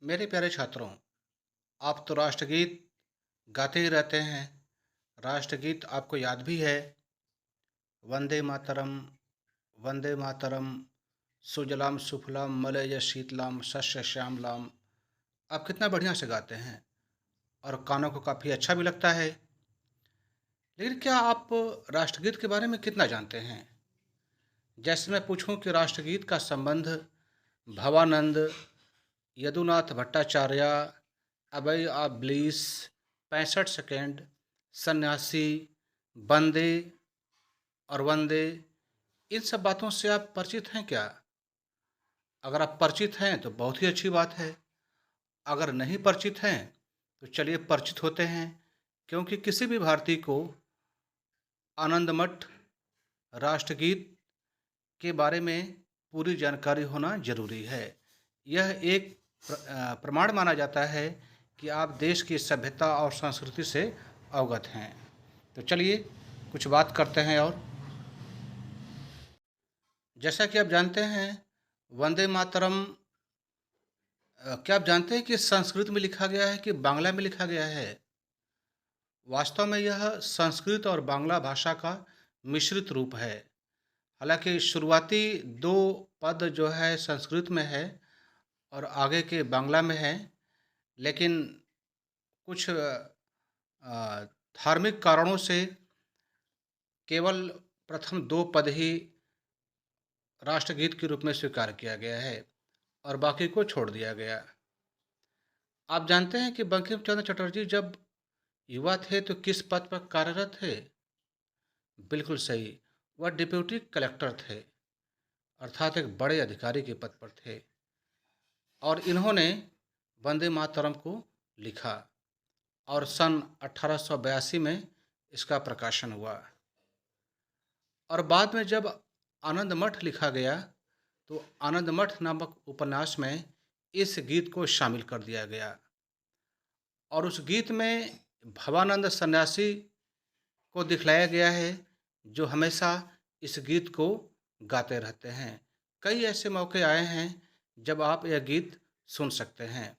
मेरे प्यारे छात्रों, आप तो राष्ट्रगीत गाते ही रहते हैं। राष्ट्रगीत आपको याद भी है। वंदे मातरम, वंदे मातरम, सुजलाम सुफलाम मलयज शीतलाम शस्य श्यामलाम। आप कितना बढ़िया से गाते हैं और कानों को काफ़ी अच्छा भी लगता है। लेकिन क्या आप राष्ट्रगीत के बारे में कितना जानते हैं? जैसे मैं पूछूं कि राष्ट्रगीत का संबंध भवानंद, यदुनाथ भट्टाचार्य, अभय ब्लीस, 65 सेकंड, सन्यासी, बंदे और वंदे, इन सब बातों से आप परिचित हैं क्या? अगर आप परिचित हैं तो बहुत ही अच्छी बात है। अगर नहीं परिचित हैं तो चलिए परिचित होते हैं, क्योंकि किसी भी भारतीय को आनंदमठ राष्ट्रगीत के बारे में पूरी जानकारी होना जरूरी है। यह एक प्रमाण माना जाता है कि आप देश की सभ्यता और संस्कृति से अवगत हैं। तो चलिए कुछ बात करते हैं। और जैसा कि आप जानते हैं, वंदे मातरम, क्या आप जानते हैं कि संस्कृत में लिखा गया है कि बांग्ला में लिखा गया है? वास्तव में यह संस्कृत और बांग्ला भाषा का मिश्रित रूप है। हालांकि शुरुआती दो पद जो है संस्कृत में है और आगे के बांग्ला में है, लेकिन कुछ धार्मिक कारणों से केवल प्रथम दो पद ही राष्ट्रगीत के रूप में स्वीकार किया गया है और बाकी को छोड़ दिया गया। आप जानते हैं कि बंकिम चंद्र चटर्जी जब युवा थे तो किस पद पर कार्यरत थे? बिल्कुल सही, वह डिप्यूटी कलेक्टर थे, अर्थात एक बड़े अधिकारी के पद पर थे। और इन्होंने वंदे मातरम को लिखा और सन 1882 में इसका प्रकाशन हुआ। और बाद में जब आनंद मठ लिखा गया तो आनंद मठ नामक उपन्यास में इस गीत को शामिल कर दिया गया। और उस गीत में भवानंद सन्यासी को दिखलाया गया है, जो हमेशा इस गीत को गाते रहते हैं। कई ऐसे मौके आए हैं जब आप यह गीत सुन सकते हैं।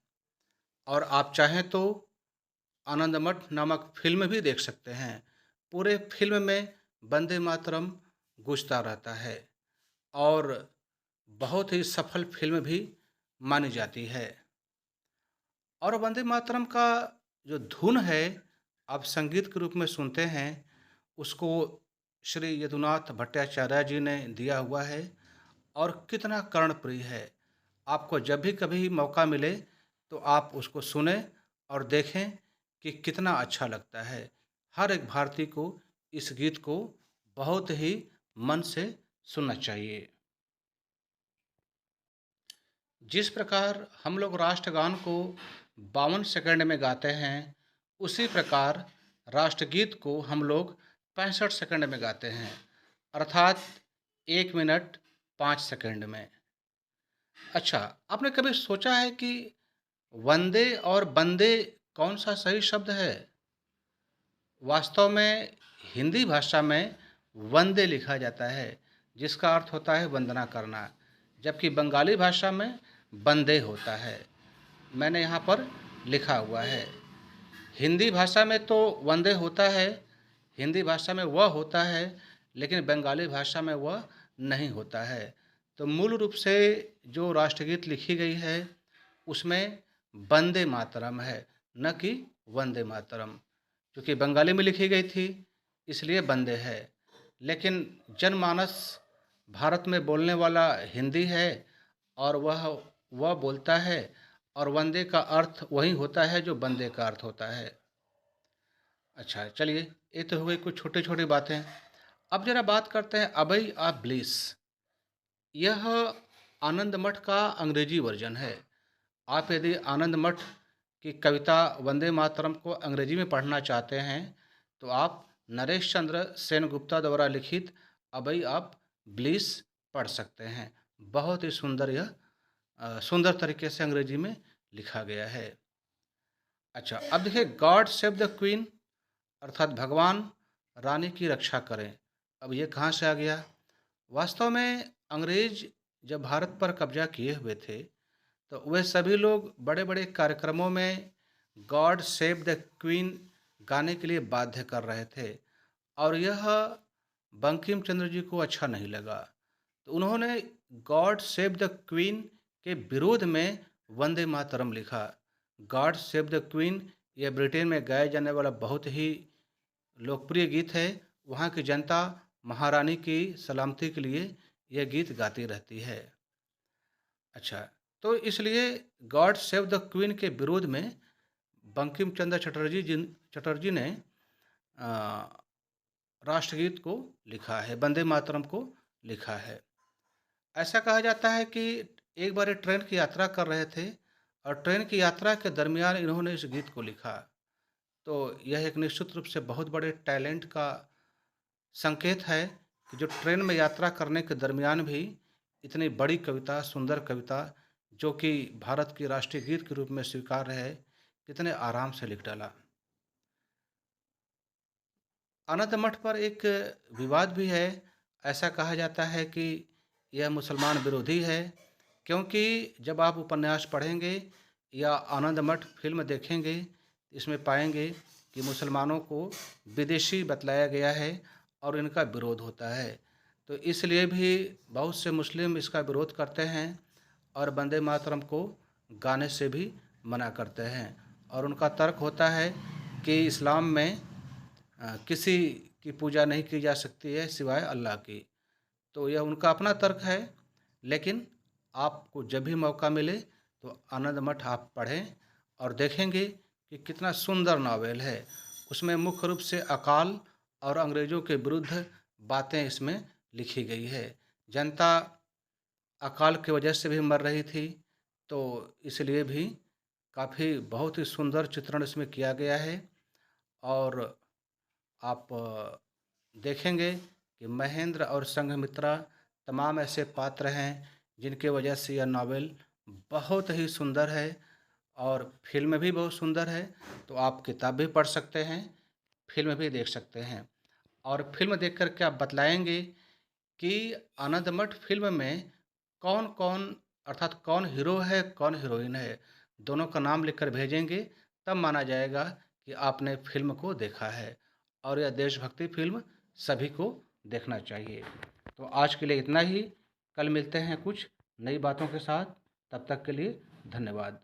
और आप चाहें तो आनंदमठ नामक फ़िल्म भी देख सकते हैं। पूरे फ़िल्म में वंदे मातरम गूंजता रहता है और बहुत ही सफल फ़िल्म भी मानी जाती है। और वंदे मातरम का जो धुन है, आप संगीत के रूप में सुनते हैं, उसको श्री यदुनाथ भट्टाचार्य जी ने दिया हुआ है और कितना कर्णप्रिय है। आपको जब भी कभी मौका मिले तो आप उसको सुने और देखें कि कितना अच्छा लगता है। हर एक भारतीय को इस गीत को बहुत ही मन से सुनना चाहिए। जिस प्रकार हम लोग राष्ट्रगान को 52 सेकंड में गाते हैं, उसी प्रकार राष्ट्रगीत को हम लोग 65 सेकंड में गाते हैं, अर्थात 1 मिनट 5 सेकंड में। अच्छा, आपने कभी सोचा है कि वंदे और बंदे कौन सा सही शब्द है? वास्तव में हिंदी भाषा में वंदे लिखा जाता है, जिसका अर्थ होता है वंदना करना, जबकि बंगाली भाषा में बंदे होता है। मैंने यहाँ पर लिखा हुआ है। हिंदी भाषा में तो वंदे होता है, हिंदी भाषा में वह होता है, लेकिन बंगाली भाषा में वह नहीं होता है। तो मूल रूप से जो राष्ट्रगीत लिखी गई है उसमें वंदे मातरम है, न कि वंदे मातरम। क्योंकि बंगाली में लिखी गई थी इसलिए वंदे है, लेकिन जनमानस भारत में बोलने वाला हिंदी है और वह बोलता है, और वंदे का अर्थ वही होता है जो बंदे का अर्थ होता है। अच्छा, चलिए, ये तो हो गई कुछ छोटी छोटी बातें। अब जरा बात करते हैं अबई ऑफ ब्लिस। यह आनंद मठ का अंग्रेजी वर्जन है। आप यदि आनंद मठ की कविता वंदे मातरम को अंग्रेजी में पढ़ना चाहते हैं तो आप नरेश चंद्र सेनगुप्ता द्वारा लिखित अबई ऑफ ब्लिस पढ़ सकते हैं। बहुत ही सुंदर, यह सुंदर तरीके से अंग्रेजी में लिखा गया है। अच्छा, अब देखिए, गॉड सेव द क्वीन, अर्थात भगवान रानी की रक्षा करें। अब ये कहाँ से आ गया? वास्तव में अंग्रेज जब भारत पर कब्जा किए हुए थे तो वे सभी लोग बड़े-बड़े कार्यक्रमों में गॉड सेव द क्वीन गाने के लिए बाध्य कर रहे थे और यह बंकिम चंद्र जी को अच्छा नहीं लगा। तो उन्होंने गॉड सेव द क्वीन के विरोध में वंदे मातरम लिखा। गॉड सेव द क्वीन यह ब्रिटेन में गाया जाने वाला बहुत ही लोकप्रिय गीत है। वहाँ की जनता महारानी की सलामती के लिए यह गीत गाती रहती है। अच्छा, तो इसलिए गॉड सेव द क्वीन के विरोध में बंकिम चंद्र चटर्जी ने अ, राष्ट्रगीत को लिखा है, वंदे मातरम को लिखा है। ऐसा कहा जाता है कि एक बार ये ट्रेन की यात्रा कर रहे थे और ट्रेन की यात्रा के दरमियान इन्होंने इस गीत को लिखा। तो यह एक निश्चित रूप से बहुत बड़े टैलेंट का संकेत है कि जो ट्रेन में यात्रा करने के दरमियान भी इतनी बड़ी कविता, सुंदर कविता, जो कि भारत की राष्ट्रीय गीत के रूप में स्वीकार्य है, कितने आराम से लिख डाला। अनंत मठ पर एक विवाद भी है। ऐसा कहा जाता है कि यह मुसलमान विरोधी है, क्योंकि जब आप उपन्यास पढ़ेंगे या आनंद मठ फिल्म देखेंगे, इसमें पाएंगे कि मुसलमानों को विदेशी बतलाया गया है और इनका विरोध होता है। तो इसलिए भी बहुत से मुस्लिम इसका विरोध करते हैं और वंदे मातरम को गाने से भी मना करते हैं और उनका तर्क होता है कि इस्लाम में किसी की पूजा नहीं की जा सकती है सिवाय अल्लाह की। तो यह उनका अपना तर्क है, लेकिन आपको जब भी मौका मिले तो आनंद मठ आप पढ़ें और देखेंगे कि कितना सुंदर नावल है। उसमें मुख्य रूप से अकाल और अंग्रेज़ों के विरुद्ध बातें इसमें लिखी गई है। जनता अकाल की वजह से भी मर रही थी, तो इसलिए भी काफ़ी बहुत ही सुंदर चित्रण इसमें किया गया है और आप देखेंगे कि महेंद्र और संघमित्रा तमाम ऐसे पात्र हैं जिनके वजह से यह नावल बहुत ही सुंदर है और फिल्म भी बहुत सुंदर है। तो आप किताब भी पढ़ सकते हैं, फिल्म भी देख सकते हैं और फिल्म देख कर के आप बतलाएंगे कि आनंद मठ फिल्म में कौन-कौन अर्थात कौन हीरो है, कौन हीरोइन है, दोनों का नाम लिखकर भेजेंगे, तब माना जाएगा कि आपने फ़िल्म को देखा है और यह देशभक्ति फ़िल्म सभी को देखना चाहिए। तो आज के लिए इतना ही, कल मिलते हैं कुछ नई बातों के साथ, तब तक के लिए धन्यवाद।